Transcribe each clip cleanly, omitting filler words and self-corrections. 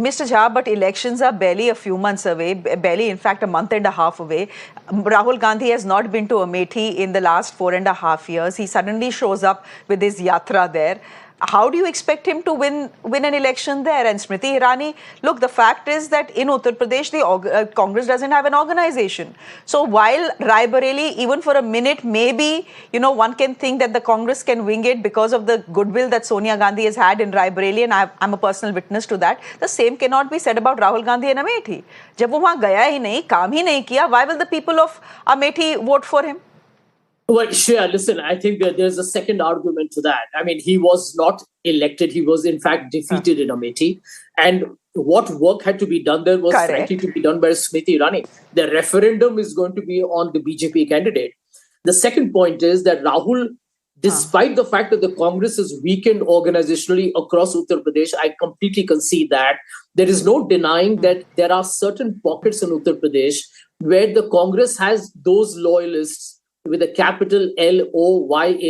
Mr. Jha, but elections are barely a few months away, barely, in fact, a month and a half away. Rahul Gandhi has not been to Amethi in the last 4.5 years. He suddenly shows up with his yatra there. How do you expect him to win an election there? And Smriti Irani, look, the fact is that in Uttar Pradesh, the Congress doesn't have an organization. So while Rai Bareli, even for a minute, maybe, one can think that the Congress can wing it because of the goodwill that Sonia Gandhi has had in Rai Bareli, and I'm a personal witness to that. The same cannot be said about Rahul Gandhi in Amethi. जब वो वहाँ गया ही नहीं, काम ही नहीं किया, why will the people of Amethi vote for him? Well, Shreya, listen, I think that there's a second argument to that. I mean, he was not elected. He was, in fact, defeated in Amethi. And what work had to be done there was frankly to be done by Smriti Irani. The referendum is going to be on the BJP candidate. The second point is that Rahul, despite the fact that the Congress is weakened organizationally across Uttar Pradesh, I completely concede that. There is no denying that there are certain pockets in Uttar Pradesh where the Congress has those loyalists with a capital LOYALISTS,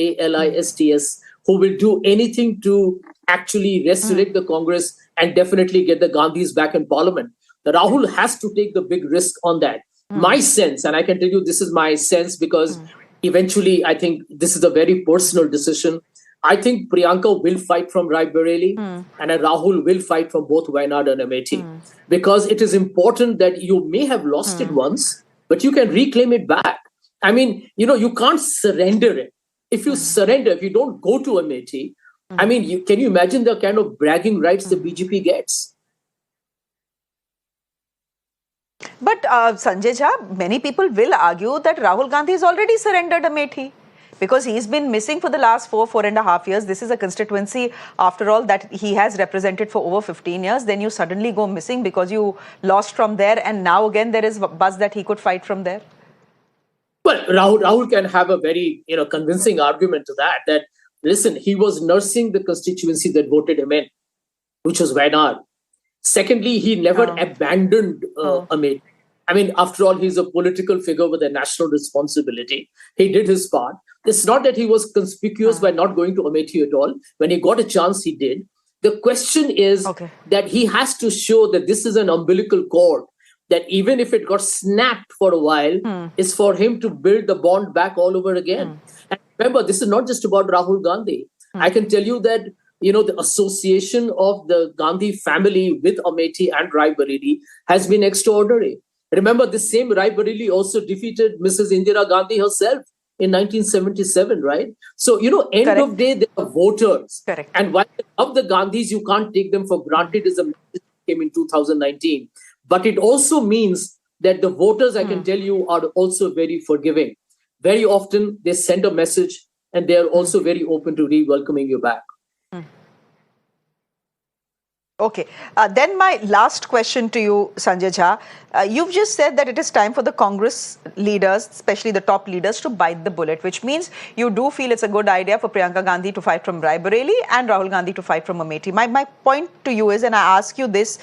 who will do anything to actually resurrect the Congress and definitely get the Gandhis back in parliament. The Rahul has to take the big risk on that. My sense, and I can tell you this is my sense because eventually I think this is a very personal decision. I think Priyanka will fight from Rai Bareli and Rahul will fight from both Wayanad and Amethi because it is important that you may have lost it once, but you can reclaim it back. I mean, you can't surrender it. If you surrender, if you don't go to Amethi, I mean, can you imagine the kind of bragging rights the BJP gets? But Sanjay Jha, many people will argue that Rahul Gandhi has already surrendered Amethi because he's been missing for the last 4.5 years. This is a constituency, after all, that he has represented for over 15 years. Then you suddenly go missing because you lost from there, and now again there is buzz that he could fight from there. Well, Rahul can have a very convincing argument to that, listen, he was nursing the constituency that voted him in, which was Wayanad. Secondly, he never abandoned Amethi. I mean, after all, he's a political figure with a national responsibility. He did his part. It's not that he was conspicuous by not going to Amethi at all. When he got a chance, he did. The question is that he has to show that this is an umbilical cord, that even if it got snapped for a while, is for him to build the bond back all over again. And remember, this is not just about Rahul Gandhi. I can tell you that, the association of the Gandhi family with Amethi and Rai Bareli has been extraordinary. Remember, this same Rai Bareli also defeated Mrs. Indira Gandhi herself in 1977, right? So, end of day, they are voters. And while they love the Gandhis, you can't take them for granted as a message came in 2019. But it also means that the voters, I can tell you, are also very forgiving. Very often, they send a message and they are also very open to re-welcoming you back. Okay. Then my last question to you, Sanjay Jha. You've just said that it is time for the Congress leaders, especially the top leaders, to bite the bullet, which means you do feel it's a good idea for Priyanka Gandhi to fight from Rai Bareli and Rahul Gandhi to fight from Amethi. My point to you is, and I ask you this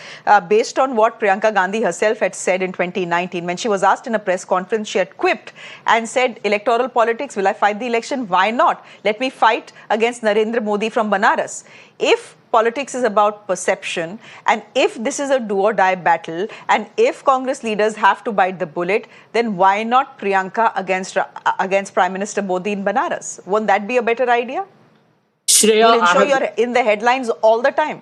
based on what Priyanka Gandhi herself had said in 2019, when she was asked in a press conference, she had quipped and said, electoral politics, will I fight the election? Why not? Let me fight against Narendra Modi from Banaras. If politics is about perception, and if this is a do-or-die battle, and if Congress leaders have to bite the bullet, then why not Priyanka against Prime Minister Modi in Banaras? Won't that be a better idea? Shreya, you'll ensure you're in the headlines all the time.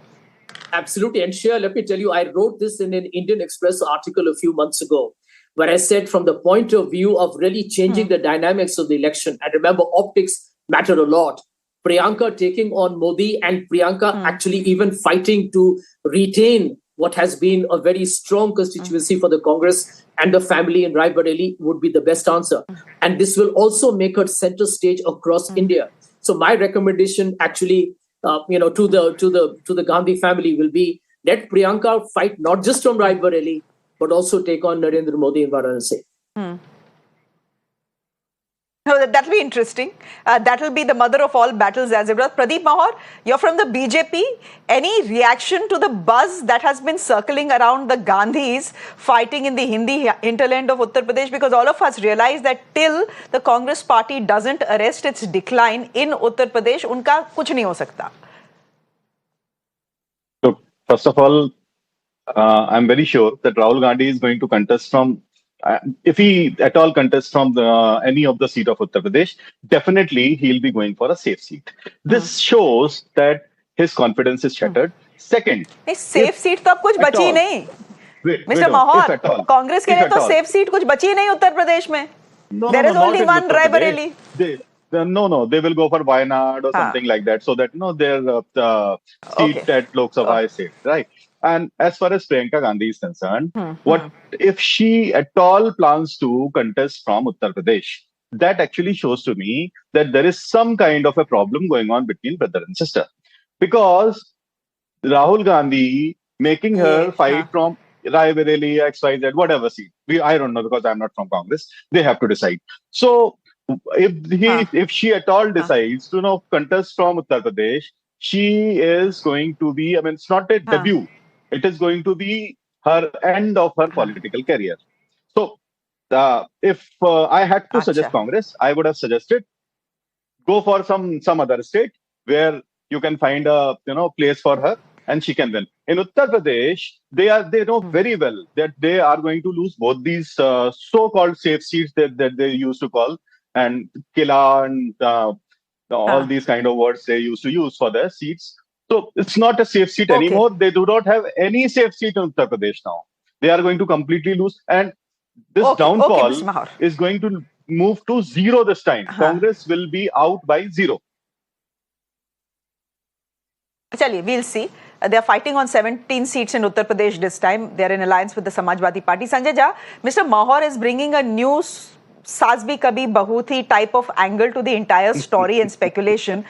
Absolutely. And Shreya, let me tell you, I wrote this in an Indian Express article a few months ago, where I said from the point of view of really changing the dynamics of the election, and remember, optics matter a lot. Priyanka taking on Modi and Priyanka actually even fighting to retain what has been a very strong constituency for the Congress and the family in Rai Bareli would be the best answer. And this will also make her center stage across India. So my recommendation actually, to the Gandhi family will be, let Priyanka fight not just from Rai Bareli, but also take on Narendra Modi in Varanasi. No, that'll be interesting. That'll be the mother of all battles, as it was. Pradeep Mahar, you're from the BJP. Any reaction to the buzz that has been circling around the Gandhis fighting in the Hindi hinterland of Uttar Pradesh? Because all of us realize that till the Congress party doesn't arrest its decline in Uttar Pradesh, unka kuch nahi ho sakta. So, first of all, I'm very sure that Rahul Gandhi is going to contest from, if he at all contests from any of the seat of Uttar Pradesh, definitely he'll be going for a safe seat. This shows that his confidence is shattered. Second, नहीं, safe if seat तो अब कुछ at बची all, नहीं wait mister on, if Mahaur, at all, Congress के if लिए at तो all, safe seat कुछ बची नहीं उत्तर प्रदेश में. no, no, there no, is not only in one Uttar Pradesh. Raebareli. No, no, they will go for Wayanad or हाँ, something like that, so that their okay. seat at Lok Sabha is safe, right? And as far as Priyanka Gandhi is concerned, what if she at all plans to contest from Uttar Pradesh? That actually shows to me that there is some kind of a problem going on between brother and sister, because Rahul Gandhi making ये her fight हाँ, from Raebareli, XYZ, whatever seat. I don't know because I'm not from Congress. They have to decide. So हाँ, if she at all हाँ, decides to contest from Uttar Pradesh, she is going to be. I mean, it's not a हाँ, debut. It is going to be her end of her हाँ, political career. So if I had to suggest अच्छा. Congress, I would have suggested go for some other state where you can find a place for her and she can win. In Uttar Pradesh, they know very well that they are going to lose both these so-called safe seats that they used to call, and Kila and all हाँ, these kind of words they used to use for their seats. So it's not a safe seat okay. anymore. They do not have any safe seat in Uttar Pradesh now. They are going to completely lose, and this okay, okay downfall mister Mahaur. is going to move to zero this time. हाँ, Congress will be out by zero. चलिए, we'll see. They are fighting on 17 seats in Uttar Pradesh this time. They are in alliance with the Samajwadi Party. Sanjay Jha, Mr. Mahor is bringing a new Saas Bhi Kabhi Bahu Thi type of angle to the entire story and speculation,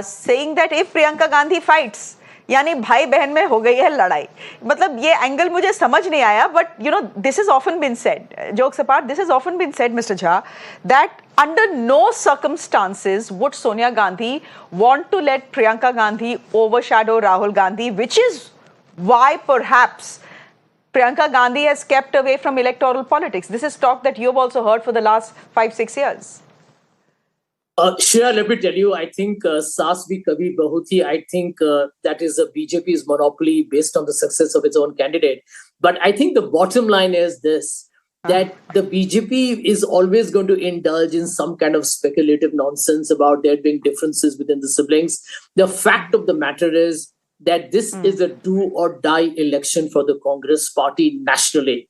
saying that if Priyanka Gandhi fights, यानी भाई बहन में हो गई है लड़ाई. मतलब ये एंगल मुझे समझ नहीं आया, but this is often been said, jokes apart, this is often been said mister Jha, that under no circumstances would Sonia Gandhi want to let Priyanka Gandhi overshadow Rahul Gandhi, which is why perhaps Priyanka Gandhi has kept away from electoral politics. This is talk that you've also heard for the last 5-6 years. Shreya, let me tell you, I think Saas Bhi Kabhi Bahu Thi, I think that is a BJP's monopoly based on the success of its own candidate. But I think the bottom line is this, that the BJP is always going to indulge in some kind of speculative nonsense about there being differences within the siblings. The fact of the matter is that this is a do or die election for the Congress party nationally.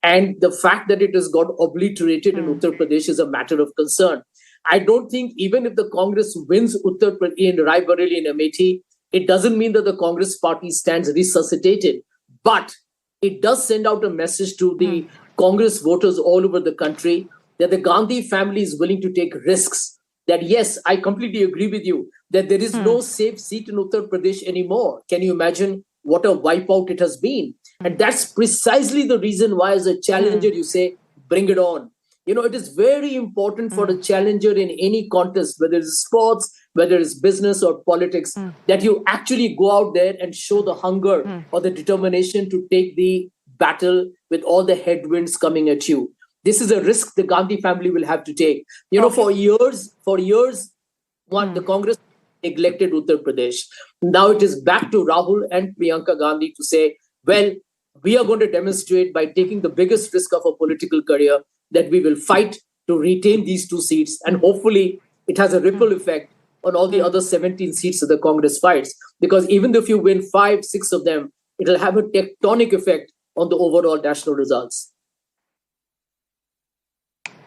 And the fact that it has got obliterated in Uttar Pradesh is a matter of concern. I don't think even if the Congress wins Uttar Pradesh in Raebareli and Amethi, it doesn't mean that the Congress party stands resuscitated. But it does send out a message to the Congress voters all over the country that the Gandhi family is willing to take risks. That yes, I completely agree with you that there is no safe seat in Uttar Pradesh anymore. Can you imagine what a wipeout it has been? And that's precisely the reason why, as a challenger, you say, bring it on. It is very important for a challenger in any contest, whether it's sports, whether it's business or politics, that you actually go out there and show the hunger or the determination to take the battle with all the headwinds coming at you. This is a risk the Gandhi family will have to take. For years, the Congress neglected Uttar Pradesh. Now it is back to Rahul and Priyanka Gandhi to say, well, we are going to demonstrate by taking the biggest risk of a political career that we will fight to retain these 2 seats, and hopefully it has a ripple effect on all the other 17 seats that the Congress fights. Because even if you win 5-6 of them, it will have a tectonic effect on the overall national results.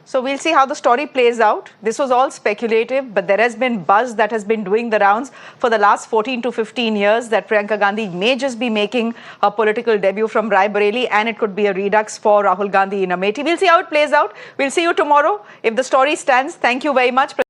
So we'll see how the story plays out. This was all speculative, but there has been buzz that has been doing the rounds for the last 14 to 15 years that Priyanka Gandhi may just be making her political debut from Raebareli, and it could be a redux for Rahul Gandhi in Amethi. We'll see how it plays out. We'll see you tomorrow. If the story stands, thank you very much.